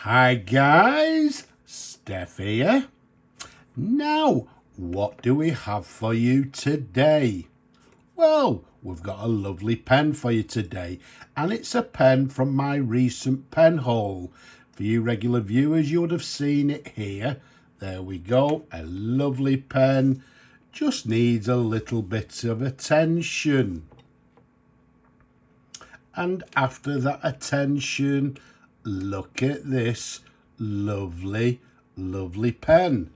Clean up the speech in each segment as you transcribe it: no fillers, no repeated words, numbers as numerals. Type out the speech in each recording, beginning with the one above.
Hi guys, Steph here. Now, what do we have for you today? Well, we've got a lovely pen for you today, and it's a pen from my recent pen haul. For you regular viewers, you would have seen it here. There we go, a lovely pen. Just needs a little bit of attention. And after that attention, look at this lovely pen.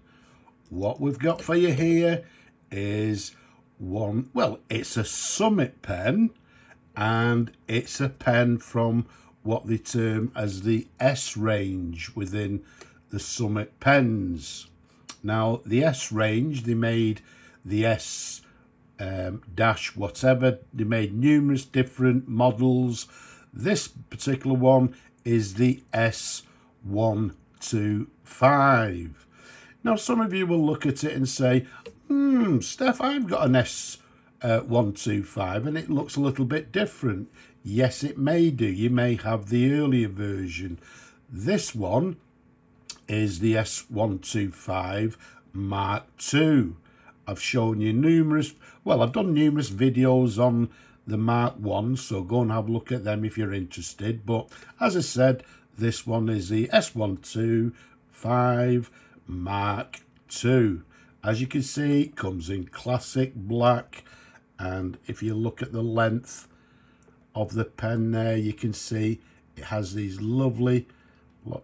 What we've got for you here is it's a Summit pen, and it's a pen from what they term as the S range within the Summit pens. Now, the S range, they made the S dash whatever, they made numerous different models. This particular one is the S-125. Now, some of you will look at it and say, Steph, I've got an S-125 and it looks a little bit different. Yes, it may do. You may have the earlier version. This one is the S-125 Mark II. I've shown you I've done numerous videos on the Mark I, so go and have a look at them if you're interested. But as I said, this one is the S-125 Mark II. As you can see, it comes in classic black, and if you look at the length of the pen there, you can see it has these lovely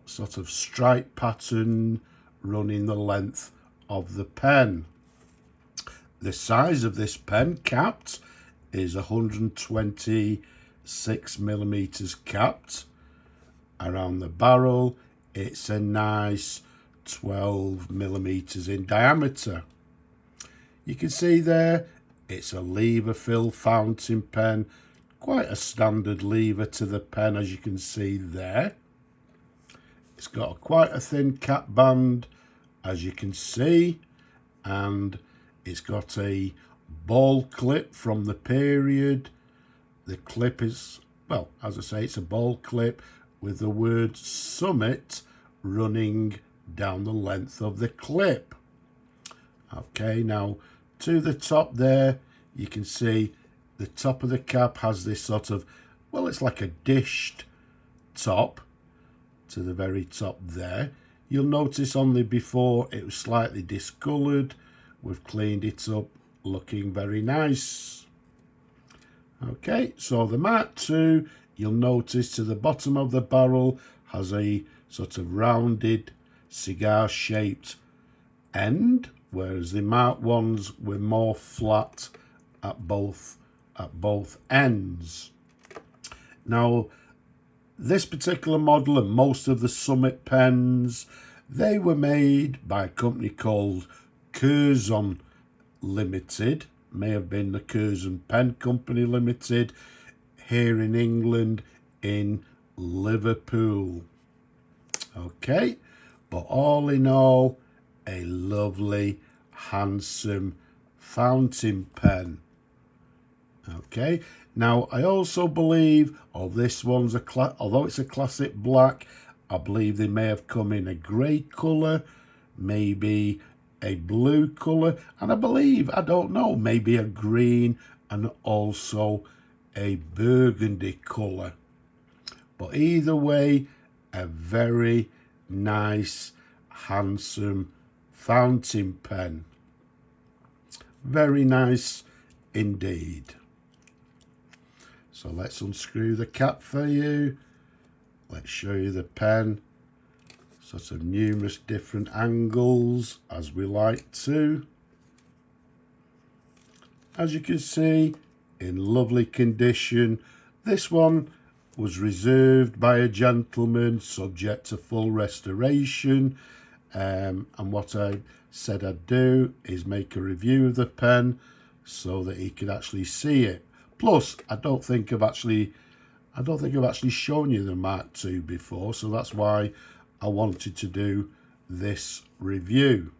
sort of stripe pattern running the length of the pen. The size of this pen capped is 126 millimeters capped. Around the barrel, it's a nice 12 millimeters in diameter. You can see there, it's a lever fill fountain pen. Quite a standard lever to the pen, as you can see there. It's got quite a thin cap band, as you can see, and it's got a ball clip from the period. The clip is, well, as I say, it's a ball clip with the word Summit running down the length of the clip. Okay, now to the top there, you can see the top of the cap has this sort of, well, it's like a dished top to the very top there. You'll notice on the before it was slightly discoloured. We've cleaned it up, looking very nice. Okay, so the Mark II, you'll notice to the bottom of the barrel has a sort of rounded cigar-shaped end, whereas the Mark I's were more flat at both ends. Now, this particular model and most of the Summit pens, they were made by a company called Curzon Ltd, may have been the Curzon Pen Company Limited, here in England in Liverpool. Okay, but all in all, a lovely, handsome fountain pen. Okay, now I also believe, although it's a classic black, I believe they may have come in a grey colour, maybe a blue colour, and I don't know, maybe a green and also a burgundy colour. But either way, a very nice, handsome fountain pen. Very nice indeed. So let's unscrew the cap for you. Let's show you the pen. Sort of numerous different angles, as we like to. As you can see, in lovely condition. This one was reserved by a gentleman, subject to full restoration. And what I said I'd do is make a review of the pen so that he could actually see it. Plus, I don't think I've actually shown you the Mark II before, so that's why I wanted to do this review.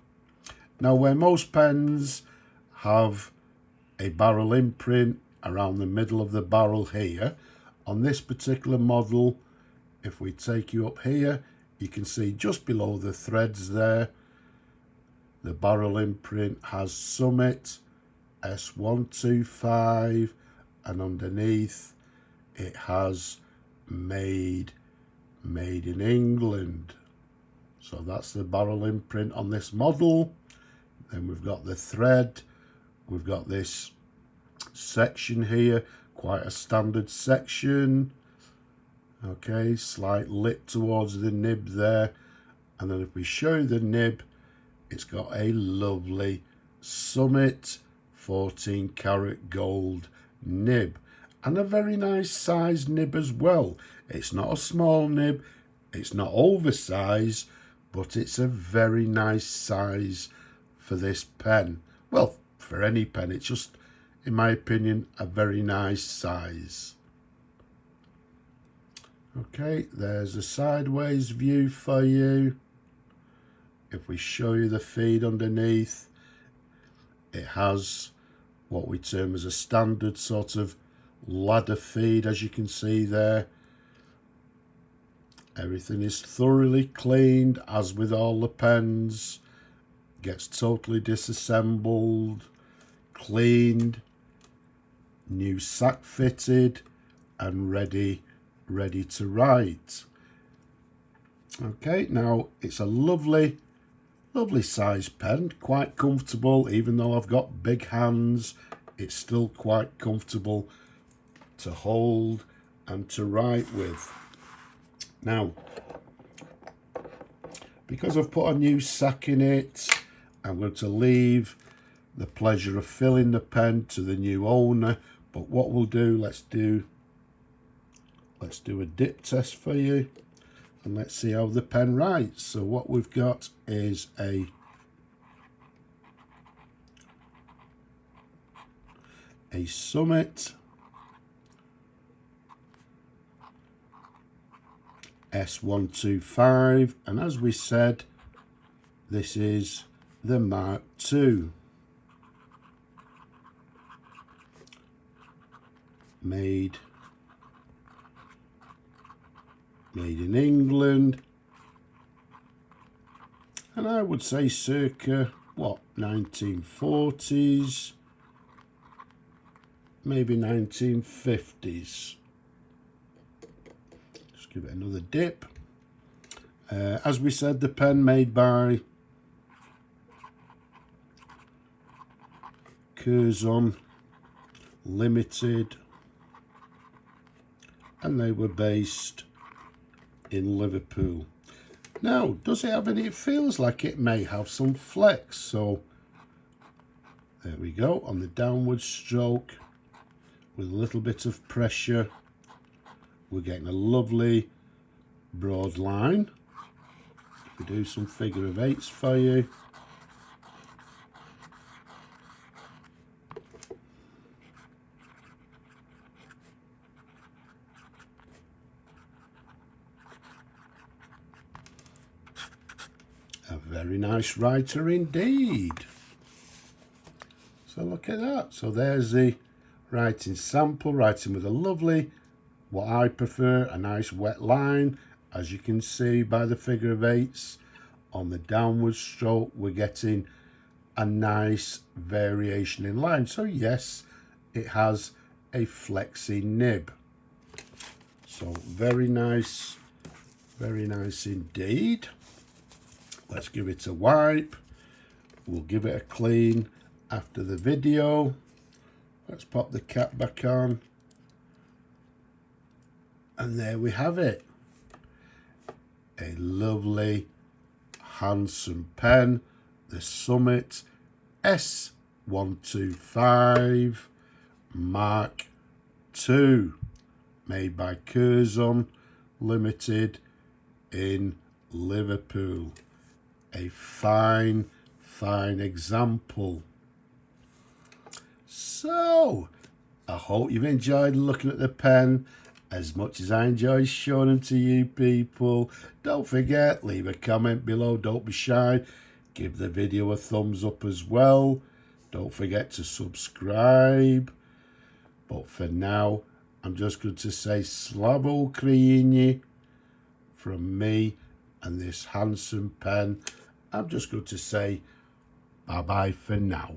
Now, where most pens have a barrel imprint around the middle of the barrel here, on this particular model, if we take you up here, you can see just below the threads there, the barrel imprint has Summit S-125, and underneath it has made in England. So that's the barrel imprint on this model. Then we've got the thread, we've got this section here, quite a standard section. Okay, slight lip towards the nib there, and then if we show you the nib, it's got a lovely Summit 14 karat gold nib, and a very nice size nib as well. It's not a small nib, it's not oversized, but it's a very nice size for this pen. Well, for any pen, it's just, in my opinion, a very nice size. Okay, there's a sideways view for you. If we show you the feed underneath, it has what we term as a standard sort of ladder feed, as you can see there. Everything is thoroughly cleaned, as with all the pens. Gets totally disassembled, cleaned, new sack fitted, and ready to write. Okay, now it's a lovely size pen, quite comfortable. Even though I've got big hands, it's still quite comfortable to hold and to write with. Now, because I've put a new sack in it, I'm going to leave the pleasure of filling the pen to the new owner. But what we'll do, let's do a dip test for you, and let's see how the pen writes. So what we've got is a Summit S-125, and as we said, this is the Mark II, made in England, and I would say circa, what, 1940s, maybe 1950s. Just give it another dip. As we said, the pen made by Curzon Ltd, and they were based in Liverpool. Now, does it have any? It feels like it may have some flex. So there we go, on the downward stroke with a little bit of pressure, we're getting a lovely broad line. If we do some figure of eights for you, a very nice writer indeed. So look at that. So there's the writing sample, writing with a lovely, what I prefer, a nice wet line. As you can see by the figure of eights, on the downward stroke, we're getting a nice variation in line. So yes, it has a flexi nib. So very nice indeed. Let's give it a wipe. We'll give it a clean after the video. Let's pop the cap back on. And there we have it. A lovely, handsome pen. The Summit S-125 Mark II, made by Curzon Ltd in Liverpool. A fine example. So, I hope you've enjoyed looking at the pen as much as I enjoy showing them to you people. Don't forget, leave a comment below, don't be shy. Give the video a thumbs up as well. Don't forget to subscribe. But for now, I'm just going to say Slava Ukraini from me and this handsome pen, I'm just going to say bye bye for now.